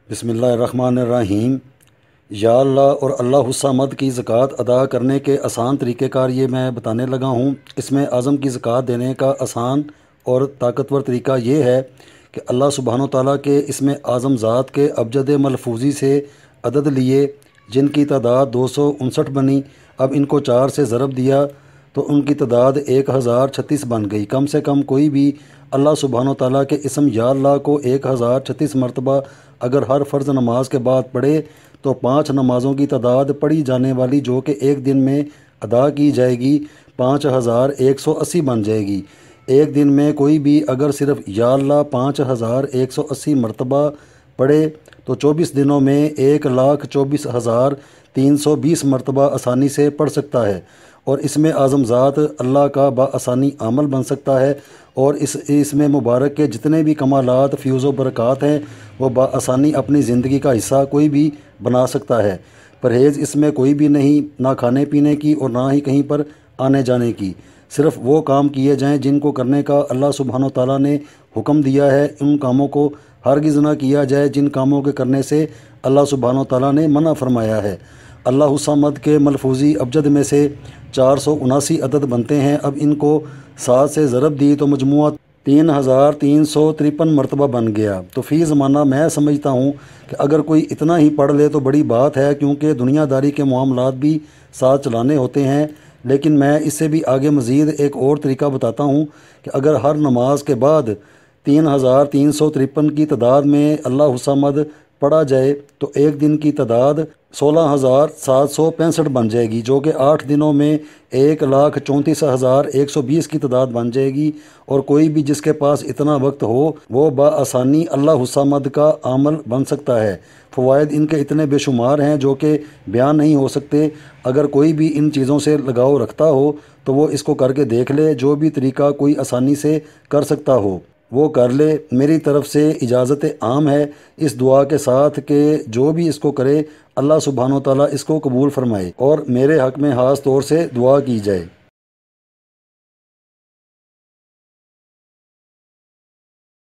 بسم اللہ الرحمن الرحیم۔ یا اللہ اور اللہ الصمد کی زکات ادا کرنے کے آسان طریقہ کار یہ میں بتانے لگا ہوں۔ اس میں اعظم کی زکات دینے کا آسان اور طاقتور طریقہ یہ ہے کہ اللہ سبحانہ تعالیٰ کے اس میں اعظم ذات کے ابجد ملفوظی سے عدد لیے، جن کی تعداد 259 بنی۔ اب ان کو 4 سے ضرب دیا تو ان کی تعداد 1036 بن گئی۔ کم سے کم کوئی بھی اللہ سبحانہ تعالیٰ کے اسم یا اللہ کو 1036 مرتبہ اگر ہر فرض نماز کے بعد پڑھے تو 5 نمازوں کی تعداد پڑھی جانے والی جو کہ ایک دن میں ادا کی جائے گی 5180 بن جائے گی۔ ایک دن میں کوئی بھی اگر صرف یا اللہ 5180 مرتبہ پڑھے تو 24 دنوں میں 1,24,320 مرتبہ آسانی سے پڑھ سکتا ہے، اور اس میں اعظم ذات اللہ کا بآسانی عامل بن سکتا ہے، اور اس میں مبارک کے جتنے بھی کمالات فیوز و برکات ہیں وہ بآسانی اپنی زندگی کا حصہ کوئی بھی بنا سکتا ہے۔ پرہیز اس میں کوئی بھی نہیں، نہ کھانے پینے کی اور نہ ہی کہیں پر آنے جانے کی۔ صرف وہ کام کیے جائیں جن کو کرنے کا اللہ سبحانہ تعالیٰ نے حکم دیا ہے۔ ان کاموں کو ہرگز نہ کیا جائے جن کاموں کے کرنے سے اللہ سبحانہ تعالیٰ نے منع فرمایا ہے۔ اللہ الصمد کے ملفوظی ابجد میں سے 479 عدد بنتے ہیں۔ اب ان کو 7 سے ضرب دی تو مجموعہ 3353 مرتبہ بن گیا۔ تو فی زمانہ میں سمجھتا ہوں کہ اگر کوئی اتنا ہی پڑھ لے تو بڑی بات ہے، کیونکہ دنیا داری کے معاملات بھی ساتھ چلانے ہوتے ہیں۔ لیکن میں اس سے بھی آگے مزید ایک اور طریقہ بتاتا ہوں کہ اگر ہر نماز کے بعد 3353 کی تعداد میں اللہ الصمد پڑھا جائے تو ایک دن کی تعداد 16,765 بن جائے گی، جو کہ 8 دنوں میں 1,34,120 کی تعداد بن جائے گی۔ اور کوئی بھی جس کے پاس اتنا وقت ہو وہ بآسانی اللہ الصمد کا عامل بن سکتا ہے۔ فوائد ان کے اتنے بے شمار ہیں جو کہ بیان نہیں ہو سکتے۔ اگر کوئی بھی ان چیزوں سے لگاؤ رکھتا ہو تو وہ اس کو کر کے دیکھ لے۔ جو بھی طریقہ کوئی آسانی سے کر سکتا ہو وہ کر لے۔ میری طرف سے اجازت عام ہے، اس دعا کے ساتھ کہ جو بھی اس کو کرے اللہ سبحانہ تعالیٰ اس کو قبول فرمائے، اور میرے حق میں خاص طور سے دعا کی جائے۔